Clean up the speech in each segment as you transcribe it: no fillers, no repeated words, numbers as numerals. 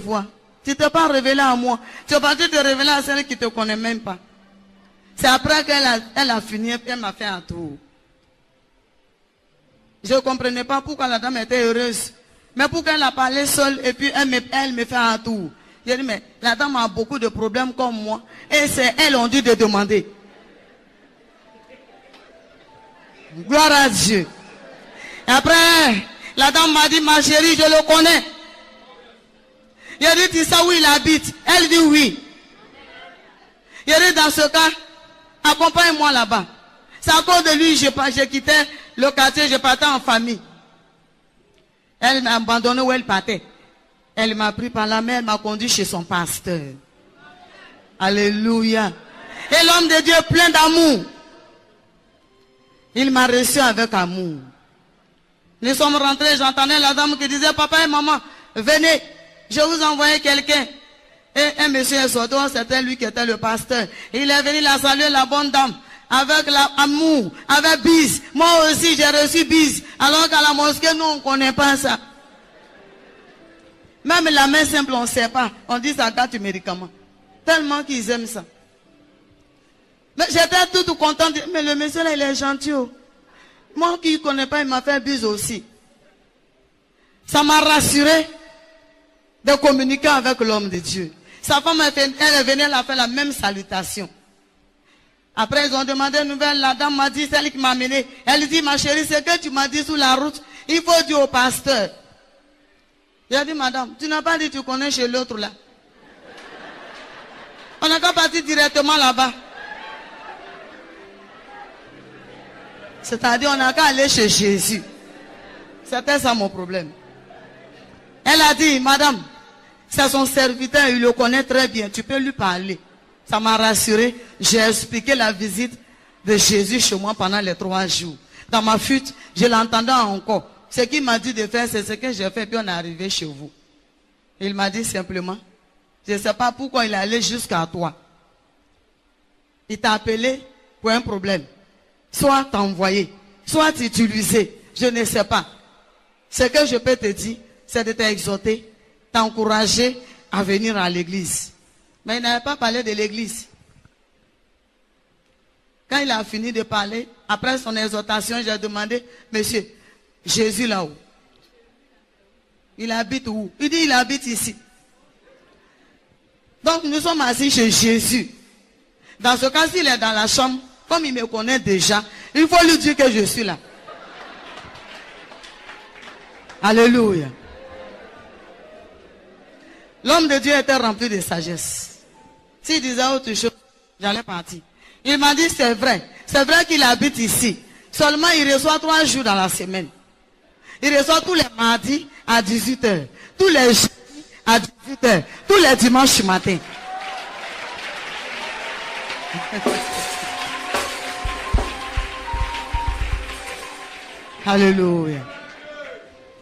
vois. Tu t'es pas révélé à moi. Tu es parti te révéler à celle qui ne te connaît même pas. C'est après qu'elle a fini et puis elle m'a fait un tour. Je ne comprenais pas pourquoi la dame était heureuse. Mais pourquoi elle a parlé seule et puis elle me fait un tour. J'ai dit, mais la dame a beaucoup de problèmes comme moi. Et c'est elle on dit de demander. Gloire à Dieu. Et après, la dame m'a dit, ma chérie, je le connais. J'ai dit, tu sais où il habite? Elle dit oui. J'ai dit, dans ce cas, accompagne-moi là-bas. C'est à cause de lui, j'ai quitté le quartier, je partais en famille. Elle m'a abandonné où elle partait. Elle m'a pris par la main, elle m'a conduit chez son pasteur. Alléluia. Et l'homme de Dieu plein d'amour. Il m'a reçu avec amour. Nous sommes rentrés, j'entendais la dame qui disait, papa et maman, venez, je vous envoie quelqu'un. Et un monsieur est sorti, c'était lui qui était le pasteur. Il est venu la saluer, la bonne dame, avec l'amour, avec bise. Moi aussi, j'ai reçu bise. Alors qu'à la mosquée, nous, on ne connaît pas ça. Même la main simple, on ne sait pas. On dit ça gâte du médicament. Tellement qu'ils aiment ça. Mais j'étais tout contente. Mais le monsieur là, il est gentil. Oh. Moi qui ne connais pas, il m'a fait bise aussi. Ça m'a rassuré de communiquer avec l'homme de Dieu. Sa femme, elle est venue, elle a fait la même salutation. Après, ils ont demandé une nouvelle. La dame m'a dit, celle qui m'a amené. Elle dit, ma chérie, ce que tu m'as dit sur la route, il faut dire au pasteur. J'ai dit, madame, tu n'as pas dit que tu connais chez l'autre là. On n'a qu'à partir directement là-bas. C'est-à-dire, on n'a qu'à aller chez Jésus. C'était ça mon problème. Elle a dit, madame, c'est son serviteur, il le connaît très bien, tu peux lui parler. Ça m'a rassuré. J'ai expliqué la visite de Jésus chez moi pendant les 3 jours. Dans ma fuite, je l'entendais encore. Ce qu'il m'a dit de faire, c'est ce que j'ai fait, puis on est arrivé chez vous. Il m'a dit simplement, je ne sais pas pourquoi il est allé jusqu'à toi. Il t'a appelé pour un problème. Soit t'envoyer, soit t'utiliser, je ne sais pas. Ce que je peux te dire, c'est de t'exhorter, t'encourager à venir à l'église. Mais il n'avait pas parlé de l'église. Quand il a fini de parler, après son exhortation, j'ai demandé, monsieur, Jésus là-haut, il habite où? Il dit, il habite ici. Donc nous sommes assis chez Jésus. Dans ce cas, s'il est dans la chambre, comme il me connaît déjà, il faut lui dire que je suis là. Alléluia. L'homme de Dieu était rempli de sagesse. S'il disait autre chose, j'allais partir. Il m'a dit, c'est vrai qu'il habite ici. Seulement, il reçoit 3 jours dans la semaine. Il reçoit tous les mardis à 18h. Tous les jeudis à 18h. Tous les dimanches matin. Alléluia.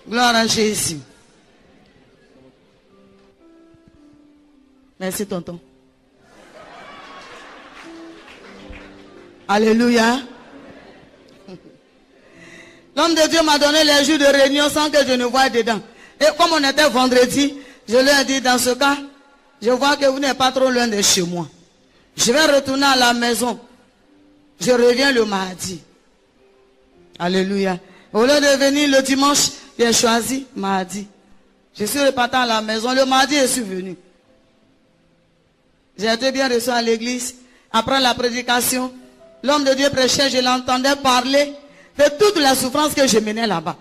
Gloire à Jésus. Merci, tonton. Alléluia. L'homme de Dieu m'a donné les jours de réunion sans que je ne voie dedans. Et comme on était vendredi, je lui ai dit, dans ce cas, je vois que vous n'êtes pas trop loin de chez moi. Je vais retourner à la maison. Je reviens le mardi. Alléluia. Au lieu de venir le dimanche, j'ai choisi mardi. Je suis reparti à la maison. Le mardi, je suis venu. J'ai été bien reçu à l'église. Après la prédication, l'homme de Dieu prêchait, je l'entendais parler de toutes les souffrances que je menais là-bas.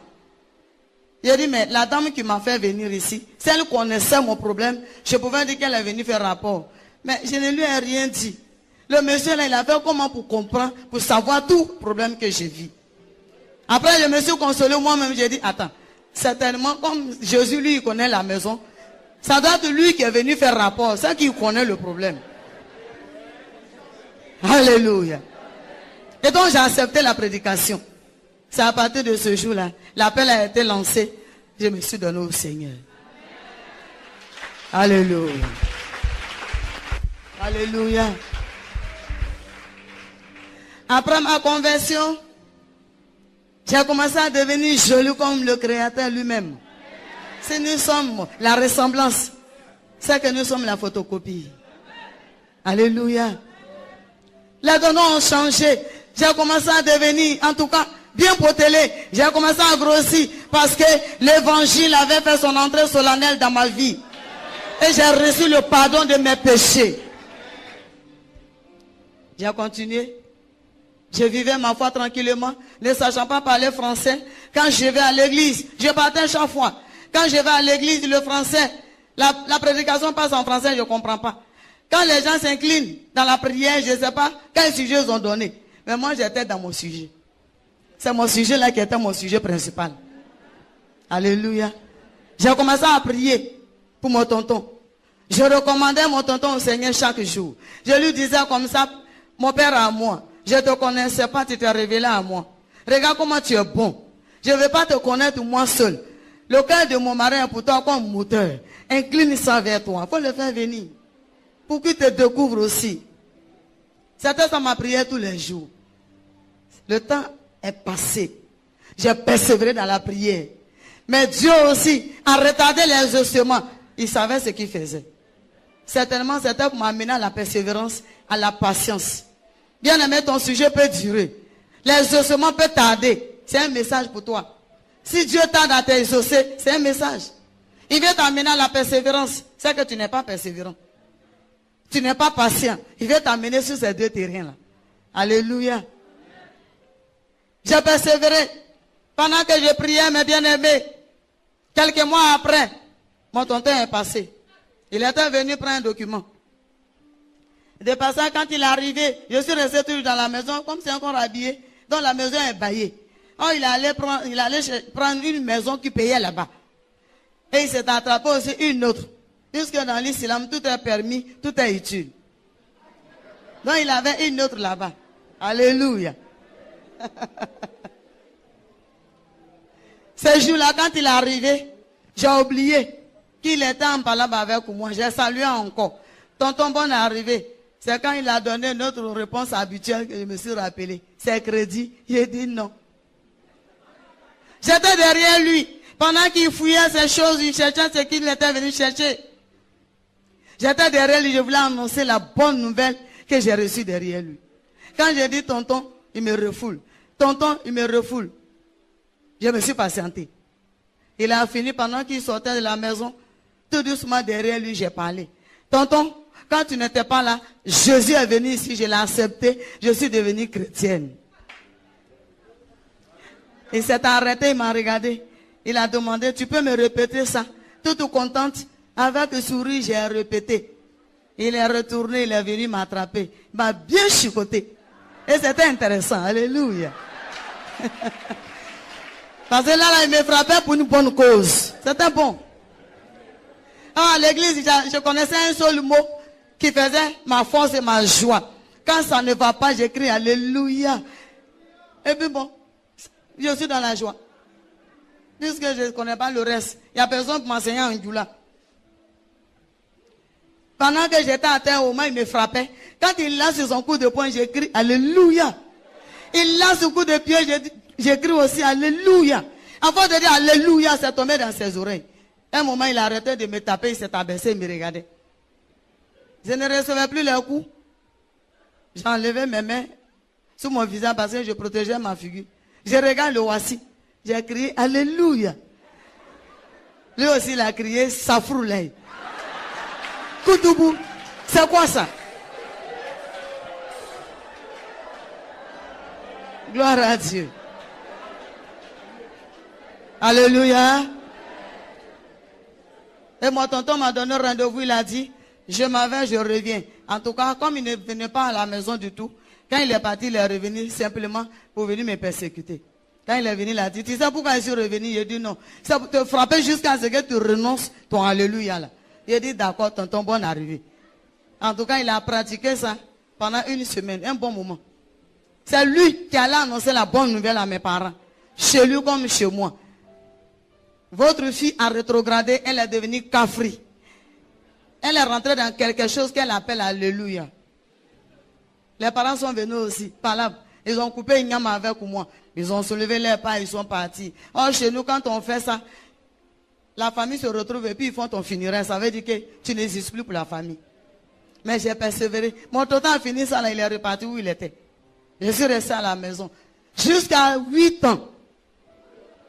J'ai dit, mais la dame qui m'a fait venir ici, si elle connaissait mon problème, je pouvais dire qu'elle est venue faire rapport. Mais je ne lui ai rien dit. Le monsieur là, il a fait comment pour comprendre, pour savoir tout problème que je vis. Après, je me suis consolé moi-même, j'ai dit, attends, certainement, comme Jésus, lui, il connaît la maison, ça doit être lui qui est venu faire rapport, c'est qui connaît le problème. Alléluia. Et donc, j'ai accepté la prédication. C'est à partir de ce jour-là, l'appel a été lancé, je me suis donné au Seigneur. Alléluia. Alléluia. Après ma conversion, j'ai commencé à devenir joli comme le Créateur lui-même. Si nous sommes la ressemblance c'est que nous sommes la photocopie. Alléluia. Les dons ont changé. J'ai commencé à devenir, en tout cas, bien potelé. J'ai commencé à grossir parce que l'évangile avait fait son entrée solennelle dans ma vie. Et j'ai reçu le pardon de mes péchés. J'ai continué. Je vivais ma foi tranquillement, ne sachant pas parler français. Quand je vais à l'église, je partais chaque fois. Quand je vais à l'église, le français, la prédication passe en français, je ne comprends pas. Quand les gens s'inclinent dans la prière, je ne sais pas quel sujet ils ont donné. Mais moi, j'étais dans mon sujet. C'est mon sujet là qui était mon sujet principal. Alléluia. J'ai commencé à prier pour mon tonton. Je recommandais mon tonton au Seigneur chaque jour. Je lui disais comme ça, mon père à moi, je ne te connaissais pas, tu t'es révélé à moi. Regarde comment tu es bon. Je ne veux pas te connaître moi seul. Le cœur de mon mari est pour toi comme moteur. Incline ça vers toi. Il faut le faire venir. Pour qu'il te découvre aussi. C'était ça ma prière tous les jours. Le temps est passé. J'ai persévéré dans la prière. Mais Dieu aussi a retardé les ossements. Il savait ce qu'il faisait. Certainement, c'était pour m'amener à la persévérance, à la patience. Bien aimé, ton sujet peut durer. Les ossements peuvent tarder. C'est un message pour toi. Si Dieu tarde à t'exaucer, c'est un message. Il veut t'amener à la persévérance. C'est que tu n'es pas persévérant. Tu n'es pas patient. Il veut t'amener sur ces deux terrains-là. Alléluia. J'ai persévéré. Pendant que je priais, mes bien-aimés, quelques mois après, mon tonton est passé. Il était venu prendre un document. De passage, quand il est arrivé, je suis resté toujours dans la maison, comme c'est encore habillé, donc la maison est baillée. Oh, il allait prendre une maison qui payait là-bas. Et il s'est attrapé aussi une autre. Puisque dans l'islam, tout est permis, tout est utile. Donc il avait une autre là-bas. Alléluia. Ce jour-là, quand il est arrivé, j'ai oublié qu'il était en parlant avec moi. J'ai salué encore. Tonton Bon est arrivé. C'est quand il a donné notre réponse habituelle que je me suis rappelé. C'est crédit. J'ai dit non. J'étais derrière lui. Pendant qu'il fouillait ces choses, il cherchait ce qu'il était venu chercher. J'étais derrière lui, je voulais annoncer la bonne nouvelle que j'ai reçue derrière lui. Quand j'ai dit tonton, il me refoule. Tonton, il me refoule. Je me suis patienté. Il a fini pendant qu'il sortait de la maison. Tout doucement derrière lui, j'ai parlé. Tonton, quand tu n'étais pas là, Jésus est venu ici, je l'ai accepté, je suis devenue chrétienne. Il s'est arrêté, il m'a regardé. Il a demandé, tu peux me répéter ça? Toute contente, avec le sourire, j'ai répété. Il est retourné, il est venu m'attraper. Il m'a bien chicoté. Et c'était intéressant, alléluia. Parce que là, il me frappait pour une bonne cause. C'était bon. Ah, à l'église, je connaissais un seul mot qui faisait ma force et ma joie. Quand ça ne va pas, j'écris alléluia. Et puis bon, je suis dans la joie. Puisque je ne connais pas le reste. Il n'y a personne pour m'enseigner en Djoula. Pendant que j'étais à terre, au moins il me frappait. Quand il lance son coup de poing, j'écris alléluia. Il lance son coup de pied, j'écris aussi alléluia. Avant de dire alléluia, c'est tombé dans ses oreilles. Un moment, il a arrêté de me taper, il s'est abaissé, il me regardait. Je ne recevais plus les coups. J'enlevais mes mains sur mon visage parce que je protégeais ma figure. Je regarde le voici. J'ai crié alléluia. Lui aussi, il a crié safroulay. Koutoubou, c'est quoi ça? Gloire à Dieu. Alléluia. Et mon tonton m'a donné rendez-vous, il a dit, je m'en vais, je reviens. En tout cas, comme il ne venait pas à la maison du tout, quand il est parti, il est revenu simplement pour venir me persécuter. Quand il est venu, il a dit, tu sais pourquoi je suis revenu? Il a dit non. C'est pour te frapper jusqu'à ce que tu renonces ton alléluia là. Il a dit d'accord, tonton, bonne arrivée. En tout cas, il a pratiqué ça pendant une semaine, un bon moment. C'est lui qui allait annoncer la bonne nouvelle à mes parents. Chez lui comme chez moi. Votre fille a rétrogradé, elle est devenue kafri. Elle est rentrée dans quelque chose qu'elle appelle alléluia. Les parents sont venus aussi, par là. Ils ont coupé une gamme avec moi. Ils ont soulevé les pas, ils sont partis. Or, chez nous, quand on fait ça, La famille se retrouve et puis ils font ton funéraire. Ça veut dire que tu n'existes plus pour la famille. Mais j'ai persévéré. Mon tonton a fini ça, là, il est reparti où il était. Je suis resté à la maison. Jusqu'à 8 ans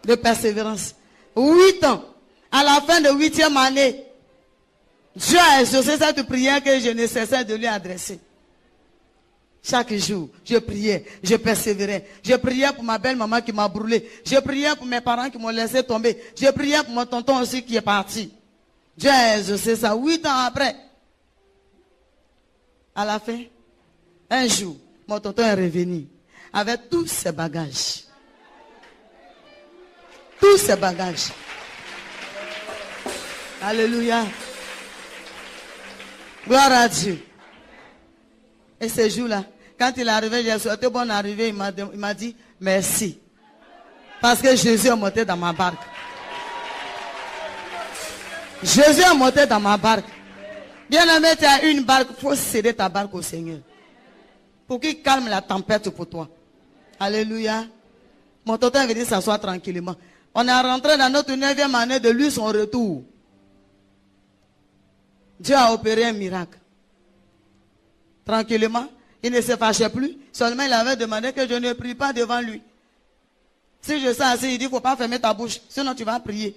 de persévérance. 8 ans. À la fin de 8e année, Dieu a exaucé cette prière que je ne cessais de lui adresser. Chaque jour, je priais, je persévérais. Je priais pour ma belle-maman qui m'a brûlé. Je priais pour mes parents qui m'ont laissé tomber. Je priais pour mon tonton aussi qui est parti. Dieu a exaucé ça 8 ans après. À la fin, un jour, mon tonton est revenu avec tous ses bagages. Tous ses bagages. Alléluia. Gloire à Dieu. Et ce jour-là, quand il est arrivé, j'ai souhaité bonne arrivée, il m'a dit merci. Parce que Jésus est monté dans ma barque. Jésus est monté dans ma barque. Bien-aimé, tu as une barque, il faut céder ta barque au Seigneur. Pour qu'il calme la tempête pour toi. Alléluia. Mon tonton est venu s'asseoir tranquillement. On est rentré dans notre 9e année de lui son retour. Dieu a opéré un miracle. Tranquillement, il ne se fâchait plus. Seulement, il avait demandé que je ne prie pas devant lui. Si je suis assis, il dit, il ne faut pas fermer ta bouche. Sinon, tu vas prier.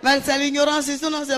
Mais c'est l'ignorance, sinon c'est